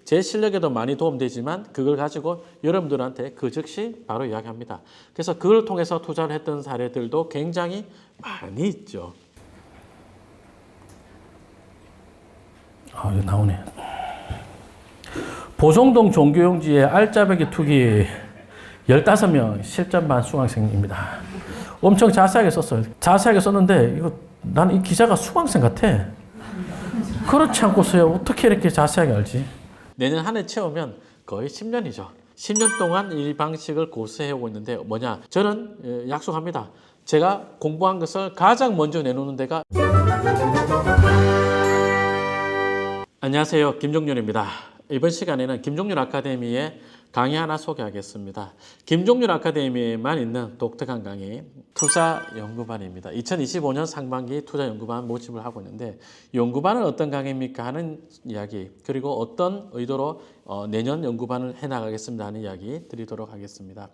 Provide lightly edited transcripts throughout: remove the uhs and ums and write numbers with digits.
제 실력에도 많이 도움되지만 그걸 가지고 여러분들한테 그 즉시 바로 이야기합니다. 그래서 그걸 통해서 투자를 했던 사례들도 굉장히 많이 있죠. 이거 나오네. 보성동 종교용지에 알짜배기 투기 15명 실전반 수강생입니다. 엄청 자세하게 썼어요. 자세하게 썼는데 이거 나는 이 기자가 수강생 같아. 그렇지 않고서야 어떻게 이렇게 자세하게 알지? 내년 한 해 채우면 거의 10년이죠. 10년 동안 이 방식을 고수해오고 있는데 뭐냐? 저는 약속합니다. 제가 공부한 것을 가장 먼저 내놓는 데가 안녕하세요. 김종률입니다. 이번 시간에는 김종률 아카데미의 강의 하나 소개하겠습니다. 김종률 아카데미에만 있는 독특한 강의 투자연구반입니다. 2025년 상반기 투자연구반 모집을 하고 있는데 연구반은 어떤 강의입니까 하는 이야기, 그리고 어떤 의도로 내년 연구반을 해나가겠습니다 하는 이야기 드리도록 하겠습니다.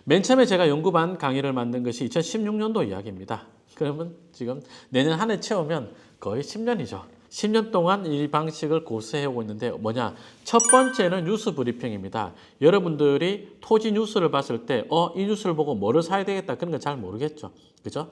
맨 처음에 제가 연구반 강의를 만든 것이 2016년도 이야기입니다. 그러면 지금 내년 한 해 채우면 거의 10년이죠. 10년 동안 이 방식을 고수해오고 있는데 뭐냐? 첫 번째는 뉴스 브리핑입니다. 여러분들이 토지 뉴스를 봤을 때 이 뉴스를 보고 뭐를 사야 되겠다 그런 건 잘 모르겠죠. 그죠?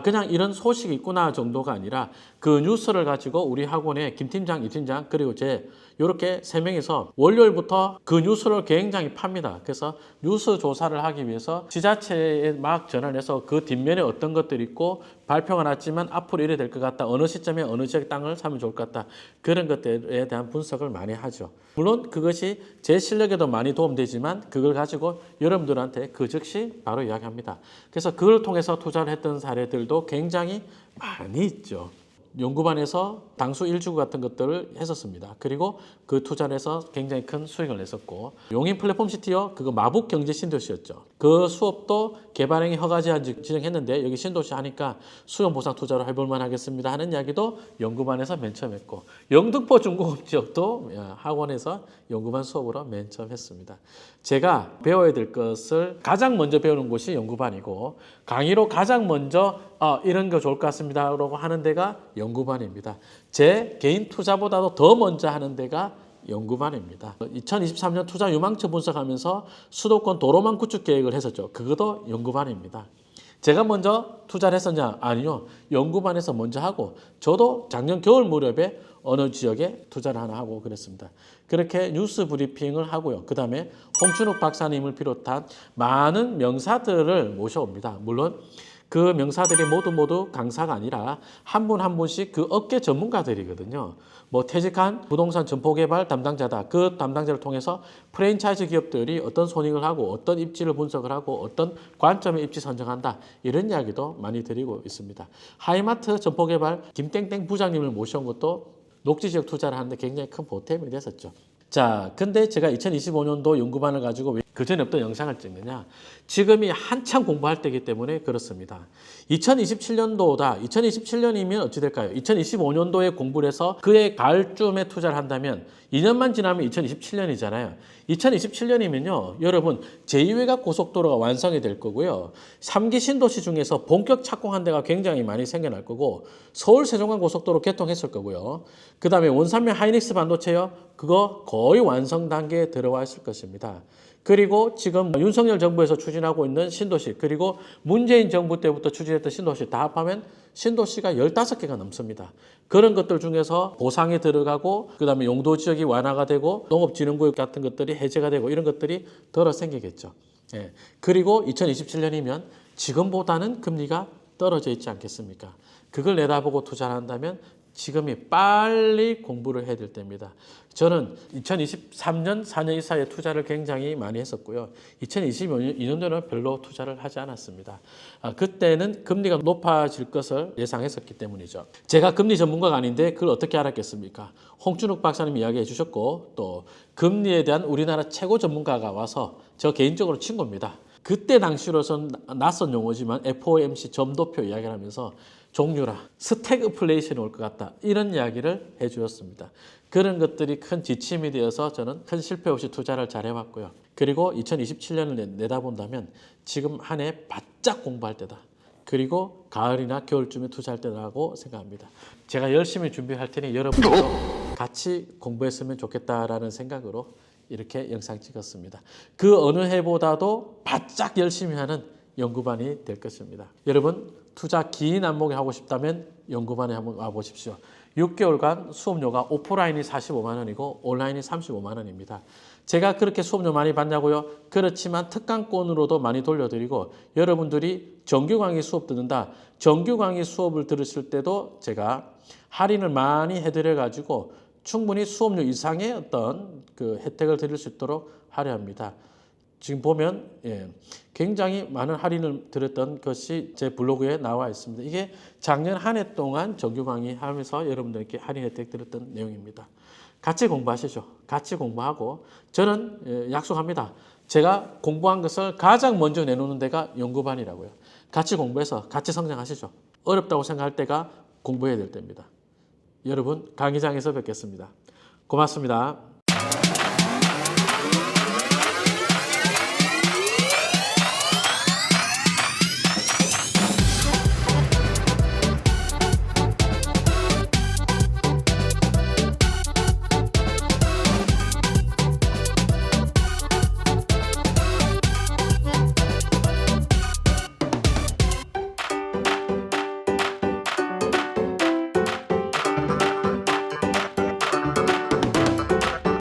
그냥 이런 소식이 있구나 정도가 아니라 그 뉴스를 가지고 우리 학원에 김 팀장, 이 팀장 그리고 제 이렇게 세 명이서 월요일부터 그 뉴스를 굉장히 팝니다. 그래서 뉴스 조사를 하기 위해서 지자체에 막 전화를 해서 그 뒷면에 어떤 것들이 있고 발표가 났지만 앞으로 이래 될 것 같다. 어느 시점에 어느 지역 땅을 사면 좋을 것 같다. 그런 것들에 대한 분석을 많이 하죠. 물론 그것이 제 실력에도 많이 도움되지만 그걸 가지고 여러분들한테 그 즉시 바로 이야기합니다. 그래서 그걸 통해서 투자를 했던 사례들도 굉장히 많이 있죠. 연구반에서 당수 1주구 같은 것들을 했었습니다. 그리고 그 투자를 해서 굉장히 큰 수익을 냈었고, 용인 플랫폼 시티요, 그거 마북 경제 신도시였죠. 그 수업도 개발행위 허가 제한 진행했는데 여기 신도시 하니까 수용 보상 투자로 해볼만 하겠습니다 하는 이야기도 연구반에서 맨 처음 했고, 영등포 중공업 지역도 학원에서 연구반 수업으로 맨 처음 했습니다. 제가 배워야 될 것을 가장 먼저 배우는 곳이 연구반이고, 강의로 가장 먼저 이런 거 좋을 것 같습니다 라고 하는 데가 연구반입니다. 제 개인 투자보다도 더 먼저 하는 데가 연구반입니다. 2023년 투자 유망처 분석하면서 수도권 도로망 구축 계획을 했었죠. 그것도 연구반입니다. 제가 먼저 투자를 했었냐? 아니요. 연구반에서 먼저 하고, 저도 작년 겨울 무렵에 어느 지역에 투자를 하나 하고 그랬습니다. 그렇게 뉴스 브리핑을 하고요. 그 다음에 홍춘욱 박사님을 비롯한 많은 명사들을 모셔옵니다. 물론 그 명사들이 모두 강사가 아니라 한 분 한 분씩 그 업계 전문가들이거든요. 뭐 퇴직한 부동산 점포개발 담당자다. 그 담당자를 통해서 프랜차이즈 기업들이 어떤 손익을 하고 어떤 입지를 분석을 하고 어떤 관점의 입지 선정한다. 이런 이야기도 많이 드리고 있습니다. 하이마트 점포개발 김땡땡 부장님을 모셔온 것도 녹지지역 투자를 하는데 굉장히 큰 보탬이 됐었죠. 자, 근데 제가 2025년도 연구반을 가지고 왜 그전에 없던 영상을 찍느냐? 지금이 한참 공부할 때이기 때문에 그렇습니다. 2027년도다. 2027년이면 어찌 될까요? 2025년도에 공부를 해서 그해 가을쯤에 투자를 한다면 2년만 지나면 2027년이잖아요. 2027년이면요. 여러분 제2외곽 고속도로가 완성이 될 거고요. 3기 신도시 중에서 본격 착공한 데가 굉장히 많이 생겨날 거고, 서울 세종간 고속도로 개통했을 거고요. 그 다음에 원산면 하이닉스 반도체요. 그거 거의 완성 단계에 들어와 있을 것입니다. 그리고 지금 윤석열 정부에서 추진하고 있는 신도시, 그리고 문재인 정부 때부터 추진했던 신도시 다 합하면 신도시가 15개가 넘습니다. 그런 것들 중에서 보상이 들어가고, 그 다음에 용도 지역이 완화가 되고, 농업진흥구역 같은 것들이 해제가 되고, 이런 것들이 덜어 생기겠죠. 예. 그리고 2027년이면 지금보다는 금리가 떨어져 있지 않겠습니까? 그걸 내다보고 투자를 한다면 지금이 빨리 공부를 해야 될 때입니다. 저는 2023년 4년 이 사이에 투자를 굉장히 많이 했었고요. 2022년도는 별로 투자를 하지 않았습니다. 그때는 금리가 높아질 것을 예상했었기 때문이죠. 제가 금리 전문가가 아닌데 그걸 어떻게 알았겠습니까? 홍춘욱 박사님이 이야기해 주셨고, 또 금리에 대한 우리나라 최고 전문가가 와서 저 개인적으로 친구입니다. 그때 당시로선 낯선 용어지만 FOMC 점도표 이야기를 하면서 종류라 스태그플레이션이 올 것 같다, 이런 이야기를 해주었습니다. 그런 것들이 큰 지침이 되어서 저는 큰 실패 없이 투자를 잘 해왔고요. 그리고 2027년을 내다본다면 지금 한 해 바짝 공부할 때다. 그리고 가을이나 겨울쯤에 투자할 때라고 생각합니다. 제가 열심히 준비할 테니 여러분도 같이 공부했으면 좋겠다라는 생각으로 이렇게 영상 찍었습니다. 그 어느 해보다도 바짝 열심히 하는 연구반이 될 것입니다. 여러분 투자 긴 안목에 하고 싶다면 연구반에 한번 와보십시오. 6개월간 수업료가 오프라인이 45만 원이고 온라인이 35만 원입니다. 제가 그렇게 수업료 많이 받냐고요? 그렇지만 특강권으로도 많이 돌려드리고 여러분들이 정규 강의 수업 듣는다. 정규 강의 수업을 들으실 때도 제가 할인을 많이 해드려 가지고 충분히 수업료 이상의 어떤 그 혜택을 드릴 수 있도록 하려 합니다. 지금 보면 굉장히 많은 할인을 드렸던 것이 제 블로그에 나와 있습니다. 이게 작년 한 해 동안 정규 강의 하면서 여러분들께 할인 혜택 드렸던 내용입니다. 같이 공부하시죠. 같이 공부하고 저는 약속합니다. 제가 공부한 것을 가장 먼저 내놓는 데가 연구반이라고요. 같이 공부해서 같이 성장하시죠. 어렵다고 생각할 때가 공부해야 될 때입니다. 여러분 강의장에서 뵙겠습니다. 고맙습니다.